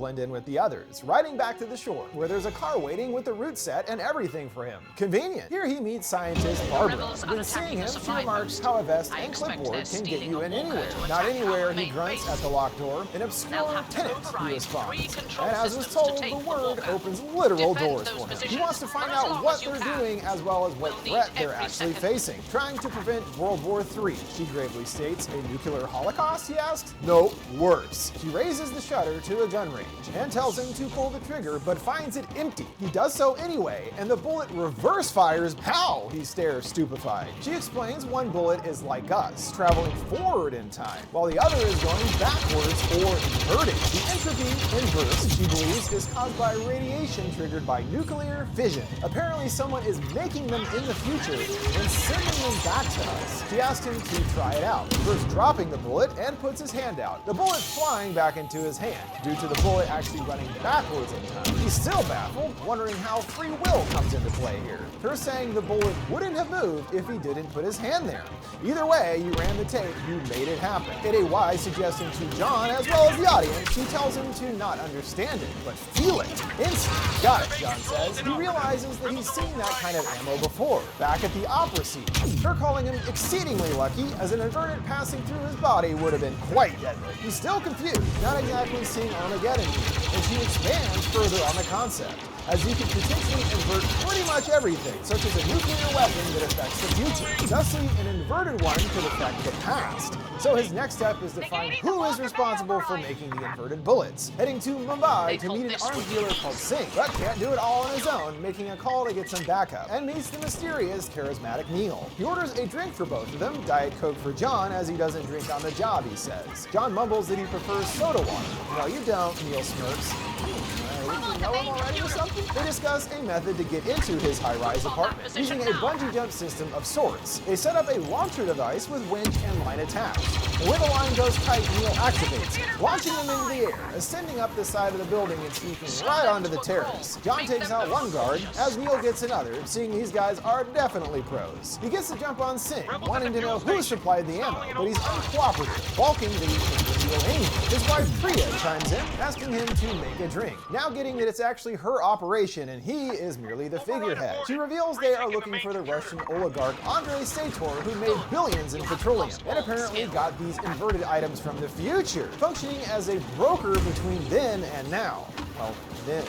blend in with the others, riding back to the shore, where there's a car waiting with the route set and everything for him. Convenient. Here he meets scientist Barbara. When seeing him, she remarks how a vest and clipboard can get you in anywhere. Not anywhere, he grunts at the locked door. An obscure Tenet, he responds. And as was told, the word opens literal doors for him. He wants to find out what they're doing as well as what threat they're actually facing. Trying to prevent World War III, she gravely states. A nuclear holocaust, he asks? Nope, worse. She raises the shutter to a gun range and tells him to pull the trigger, but finds it empty. He does so anyway, and the bullet reverse fires. How? He stares stupefied. She explains one bullet is like us, traveling forward in time, while the other is going backwards or inverted. The entropy inverse, she believes, is caused by radiation triggered by nuclear fission. Apparently someone is making them in the future and sending them back to us. She asks him to try it out, first dropping the bullet and puts his hand out, the bullet flying back into his hand. Due to the bullet actually running backwards in time, he's still baffled, wondering how free will comes into play here. Her saying the bullet wouldn't have moved if he didn't put his hand there. Either way, you ran the tape, you made it happen. In a wise suggestion to John as well as the audience, she tells him to not understand it, but feel it. Instant. Got it, John says. He realizes that he's seen that kind of ammo before, back at the opera scene. Her calling him exceedingly lucky, as an inverted passing through his body would have been quite deadly. He's still confused, not exactly seeing Armageddon here, and she expands further on the concept, as you can potentially invert pretty much everything, such as a nuclear weapon that affects the future. Thusly, an inverted one could affect the past. So his next step is to find who is responsible for making the inverted bullets. Heading to Mumbai to meet an arms dealer called Singh, but can't do it all on his own, making a call to get some backup, and meets the mysterious, charismatic Neil. He orders a drink for both of them, Diet Coke for John, as he doesn't drink on the job, he says. John mumbles that he prefers soda water. No, you don't, Neil smirks. You know him already or something? They discuss a method to get into his high-rise apartment, using a bungee jump system of sorts. They set up a launcher device with winch and line attached. And when the line goes tight, Neil activates, launching him into the air, ascending up the side of the building and sneaking right onto the terrace. John takes out one guard, as Neil gets another, seeing these guys are definitely pros. He gets to jump on Singh, wanting to know who supplied the ammo, but he's uncooperative, balking that he can't reveal anything. His wife Priya chimes in, asking him to make a drink, now getting that it's actually her operation and he is merely the figurehead. She reveals they are looking for the Russian oligarch Andrei Sator, who made billions in petroleum, and apparently got these inverted items from the future, functioning as a broker between then and now. Well, then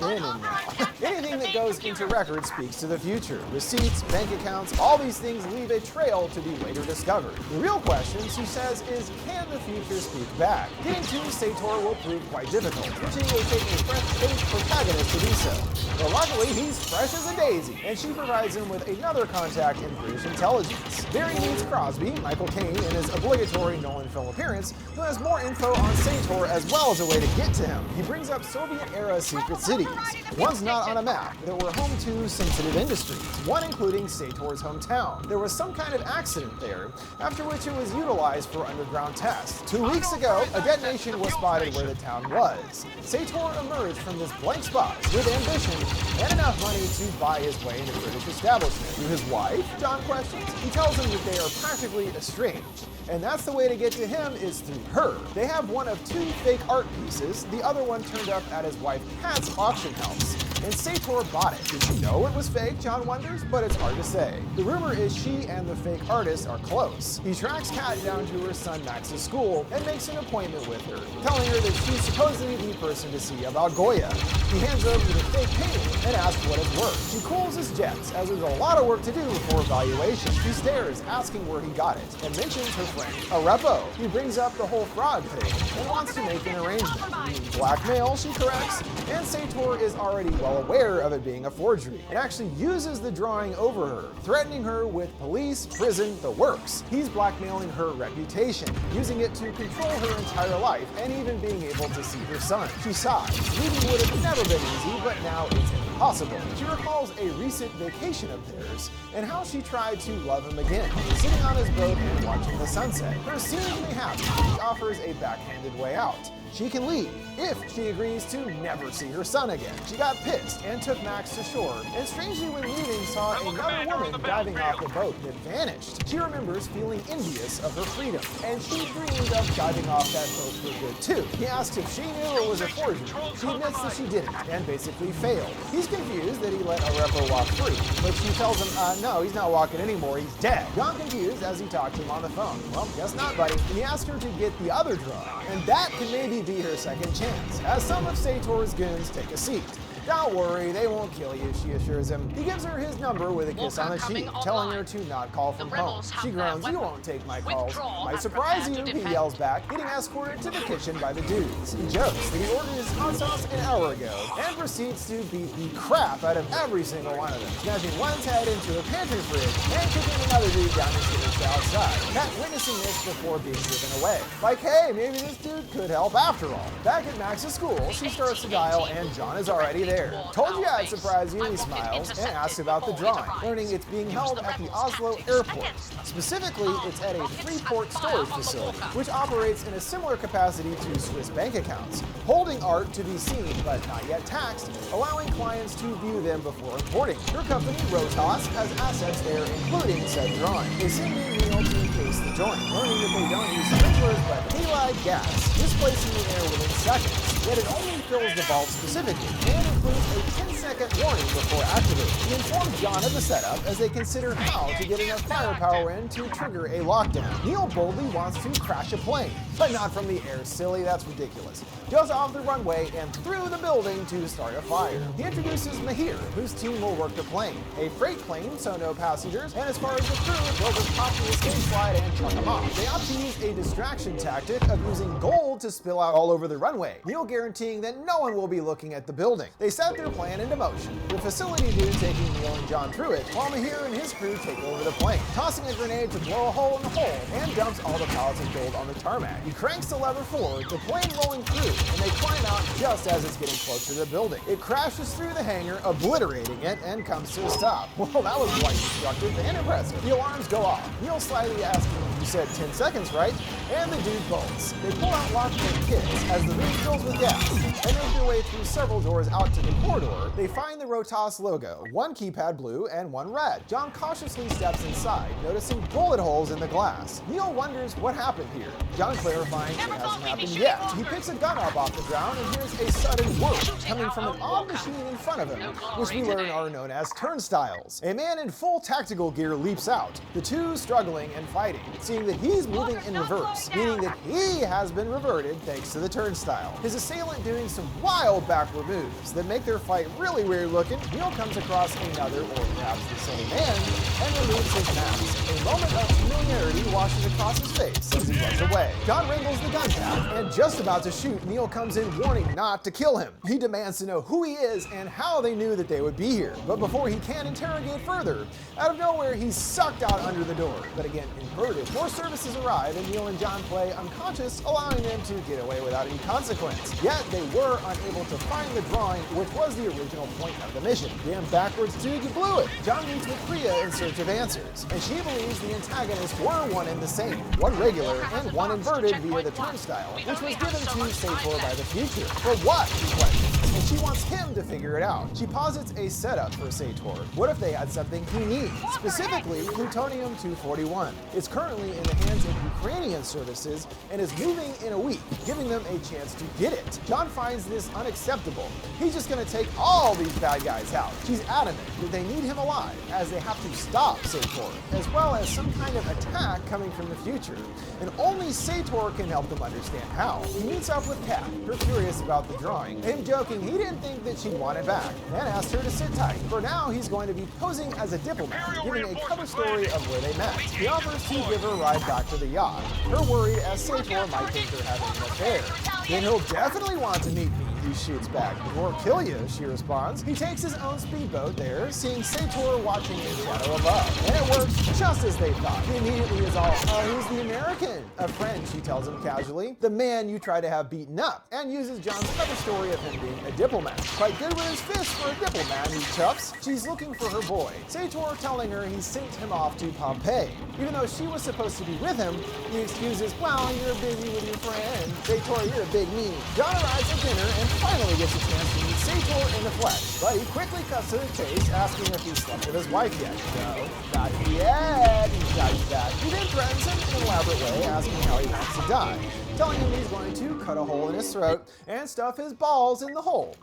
and now. Anything that goes into record speaks to the future. Receipts, bank accounts, all these things leave a trail to be later discovered. The real question, she says, is can the future speak back? Getting to Sator will prove quite difficult, which it will take a fresh-faced protagonist to do so. But luckily, he's fresh as a daisy, and she provides him with another contact in British intelligence. There he meets Crosby, Michael Caine, in his obligatory Nolan film appearance, who has more info on Sator as well as a way to get to him. He brings up Soviet-era secret cities. One's not on a map that were home to sensitive industries, one including Sator's hometown. There was some kind of accident there, after which it was utilized for underground tests. 2 weeks ago, a detonation was spotted where the town was. Sator emerged from this blank spot with ambition and enough money to buy his way into British establishment. To his wife, John questions. He tells him that they are practically estranged, and that's the way to get to him is through her. They have one of 2 fake art pieces, the other one turned up at his wife Kat's auction house, and Sator bought it. Did she know it was fake, John wonders, but it's hard to say. The rumor is she and the fake artist are close. He tracks Kat down to her son Max's school and makes an appointment with her, telling her that she's supposedly the person to see about Goya. He hands over the fake painting and asks what it's worth. She cools his jets, as there's a lot of work to do before evaluation. She stares, asking where he got it, and mentions her friend, a repo. He brings up the whole fraud thing and wants to make an arrangement. Blackmail, she corrects, and Sator is already well aware of it being a forgery, and actually uses the drawing over her, threatening her with police, prison, the works. He's blackmailing her reputation, using it to control her entire life, and even being able to see her son. She sighs. Leaving would have never been easy, but now it's inevitable. possible. She recalls a recent vacation of theirs and how she tried to love him again, sitting on his boat and watching the sunset. Her seemingly happy, he offers a backhanded way out. She can leave if she agrees to never see her son again. She got pissed and took Max to shore, and strangely when leaving saw another woman diving off the boat that vanished. She remembers feeling envious of her freedom, and she dreamed of diving off that boat for good too. He asks if she knew it was a forgery. She admits that she didn't, and basically failed. He's confused that he let a repo walk free, but she tells him, no, he's not walking anymore, he's dead. John confused as he talks to him on the phone. Well, guess not, buddy. And he asks her to get the other drawing, and that can maybe be her second chance, as some of Sator's goons take a seat. Don't worry, they won't kill you, she assures him. He gives her his number with a kiss on the cheek, telling her to not call from home. She groans, you won't take my calls. Might surprise you, he yells back, getting escorted to the kitchen by the dudes. He jokes that he ordered his hot sauce an hour ago, and proceeds to beat the crap out of every single one of them, smashing one's head into a pantry fridge, and kicking another dude down the stairs to outside. Kat witnessing this before being driven away. Like, hey, maybe this dude could help after all. Back at Max's school, she starts to dial, and John is already there. Told you I'd surprise you, he smiles, and asks about the drawing, learning it's being held at the Oslo airport. Specifically, it's at a Freeport storage facility, which operates in a similar capacity to Swiss bank accounts, holding art to be seen but not yet taxed, allowing clients to view them before importing. Her company, Rotas, has assets there, including said drawing. They send in Neil to encase the joint, learning that they don't use sprinklers but halide gas, displacing the air within seconds, yet it only fills the vault specifically, and includes a 10-second warning before activating. He informs John of the setup as they consider how to get enough firepower in to trigger a lockdown. Neil boldly wants to crash a plane, but not from the air, silly, that's ridiculous. Goes off the runway and through the building to start a fire. He introduces Mahir, whose team will work the plane. A freight plane, so no passengers, and as far as the crew, they'll just pop the escape slide and chuck them off. They opt to use a distraction tactic of using gold to spill out all over the runway, Neil guaranteeing that no one will be looking at the building. They set their plan into motion, the facility dude taking Neil and John through it, while Mahir and his crew take over the plane, tossing a grenade to blow a hole in the hull, and dumps all the pallets of gold on the tarmac. He cranks the lever forward, the plane rolling through, and they climb out just as it's getting close to the building. It crashes through the hangar, obliterating it, and comes to a stop. Well, that was quite destructive and impressive. The alarms go off. Neil slyly asks him, you said 10 seconds, right? And the dude bolts. They pull out lockpick kits as the room fills with gas, and make their way through several doors out to the corridor. They find the Rotas logo, one keypad blue and one red. John cautiously steps inside, noticing bullet holes in the glass. Neil wonders what happened here. John clarifying it hasn't happened yet. He picks a gun up off the ground and hears a sudden whoop coming from an odd machine in front of him, which we learn are known as turnstiles. A man in full tactical gear leaps out, the two struggling and fighting, seeing that he's moving in reverse, meaning that he has been reverted thanks to the turnstile. His assailant doing some wild backward moves that make their fight really weird looking. Neil comes across another, or perhaps the same man, and removes his mask. A moment of familiarity washes across his face as he runs away. John wrangles the gun cap, and just about to shoot, Neil comes in warning not to kill him. He demands to know who he is and how they knew that they would be here. But before he can interrogate further, out of nowhere he's sucked out under the door, but again inverted. More services arrive and Neil and John play unconscious, allowing them to get away without any consequence. Yet they were unable to find the drawing, which was the original point of the mission. Damn backwards dude, you blew it! John meets with Priya in search of answers, and she believes the antagonists were one and the same, one regular and one inverted via the turnstile, which was given to Sator by the future. For what? He questions, and she wants him to figure it out. She posits a setup for Sator. What if they had something he needs? Specifically, plutonium-241. It's currently in the hands of Ukrainian services and is moving in a week, giving them a chance to get it. John finds this unacceptable. He's just gonna take all these bad guys out. She's adamant that they need him alive, as they have to stop Sator, as well as some kind of attack coming from the future. And only Sator can help them understand how. He meets up with Kat, her curious about the drawing, him joking he didn't think that she'd want it back, and asked her to sit tight. For now, he's going to be posing as a diplomat, giving a cover story of where they met. He offers to give her a ride back to the yacht, her worried as Sator might think they're having an affair. Then he'll definitely want to meet me, he shoots back. Or kill you, she responds. He takes his own speedboat there, seeing Sator watching in shadow above. And it works just as they thought. He immediately is all, oh, who's the American? A friend, she tells him casually. The man you try to have beaten up. And uses John's cover story of him being a diplomat. Quite good with his fists for a diplomat, he chuffs. She's looking for her boy. Sator telling her he sent him off to Pompeii. Even though she was supposed to be with him, he excuses, well, you're busy with your friend. Sator, you're a big meanie. John arrives at dinner and finally gets a chance to meet Sator in the flesh. But he quickly cuts to the chase, asking if he slept with his wife yet. No, not yet, he shouts back. He then threatens him in an elaborate way, asking how he wants to die, telling him he's going to cut a hole in his throat and stuff his balls in the hole.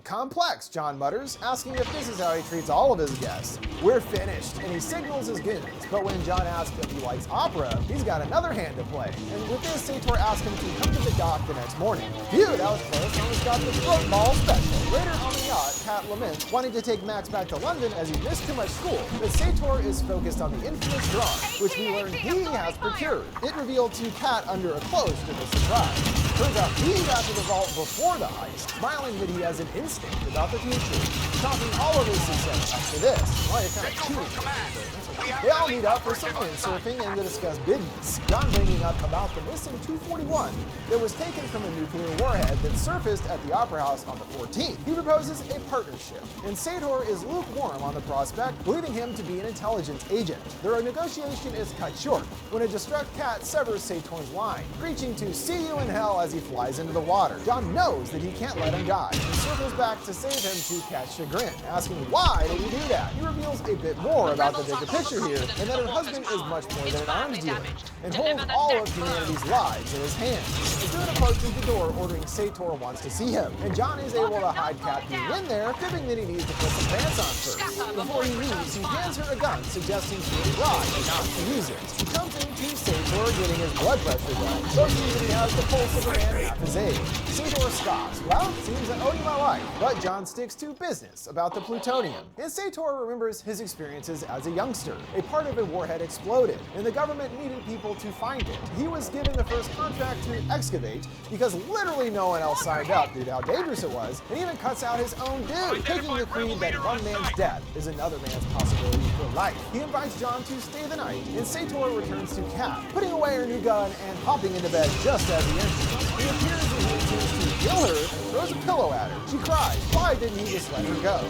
Complex, John mutters, asking if this is how he treats all of his guests. We're finished, and he signals his goons, but when John asks if he likes opera, he's got another hand to play. And with this, Sator asks him to come to the dock the next morning. Phew, that was close, almost got the throat ball special. Later on the yacht, Kat laments wanting to take Max back to London as he missed too much school, but Sator is focused on the infamous drawing, which we learn he has procured. It revealed to Kat under a close to the surprise. Turns out he got to the vault before the heist, smiling that he has an instinct about the future, talking all of his success after this. Well, you're kind of cheating. They all meet up for some windsurfing and to discuss business. John bringing up about the missing 241 that was taken from a nuclear warhead that surfaced at the Opera House on the 14th. He proposes a partnership, and Sator is lukewarm on the prospect, believing him to be an intelligence agent. Their negotiation is cut short when a distraught cat severs Sator's line, preaching to see you in hell as he flies into the water. John knows that he can't let him die and circles back to save him to Kat's chagrin, asking why did he do that. He reveals a bit more about the bigger picture here, and that her husband is much more than an arms dealer, and holds all of humanity's lives in his hands. The steward approaches the door, ordering Sator wants to see him, and John is able to hide Kat being in there, fibbing that he needs to put some pants on first. Before he leaves, he hands her a gun, suggesting she is right and not to use it. He comes into Sator, getting his blood pressure done, boasting that he has the pulse of a man half his age. Sator scoffs, well, seems I owe you my life, but John sticks to business about the plutonium. And Sator remembers his experiences as a youngster. A part of a warhead exploded, and the government needed people to find it. He was given the first contract to excavate because literally no one else signed up due to how dangerous it was, and even cuts out his own dude, taking the creed that one man's death is another man's possibility for life. He invites John to stay the night, and Sator returns to Kat, putting away her new gun and hopping into bed just as he enters. He appears as he intends to kill her and throws a pillow at her. She cries, why didn't he just let her go?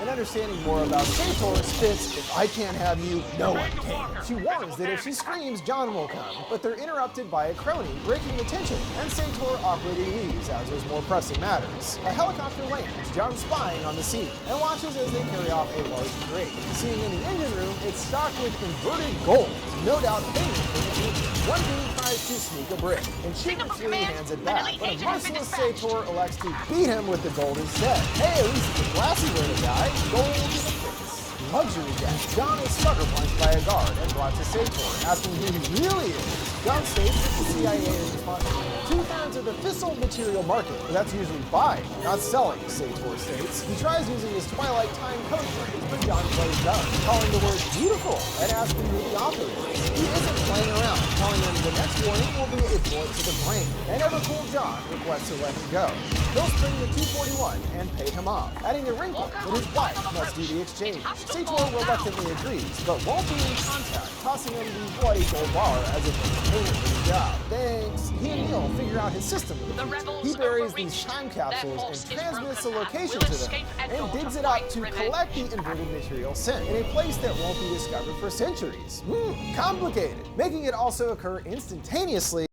And understanding more about Sator spits, if I can't have you, no one can. She warns that if she screams, John will come, but they're interrupted by a crony, breaking the tension, and Sator awkwardly leaves as there's more pressing matters. A helicopter lands, John spying on the scene, and watches as they carry off a large crate. Seeing in the engine room, it's stocked with inverted gold, no doubt famous for the future. One dude tries to sneak a brick, and shamelessly hands it back, but a merciless Sator elects to beat him with the gold instead. Hey, at least it's a classy way to die. Gold in the face. Luxury death. John is sucker punched by a guard and brought to Sator, asking who he really is. John states that the CIA is responsible for 2/3 of the fissile material market, but that's usually buying, not selling, Sator states. He tries using his Twilight Time code phrase, but John plays dumb, calling the word beautiful and asking who the author is. He isn't playing around, telling him the next warning will be a bullet to the brain. And ever-cool John requests to let him go. They'll spring the 241 and pay him off, adding a wrinkle that his wife must do the exchange. Sator reluctantly agrees, but won't be in contact, tossing him the bloody gold bar as if it's payment for the job. Thanks. He and Neil figure out his system of the future. He buries these time capsules and transmits the location to them, and digs it up to collect the inverted material sent in a place that won't be discovered for centuries. Complicated, making it also occur instantaneously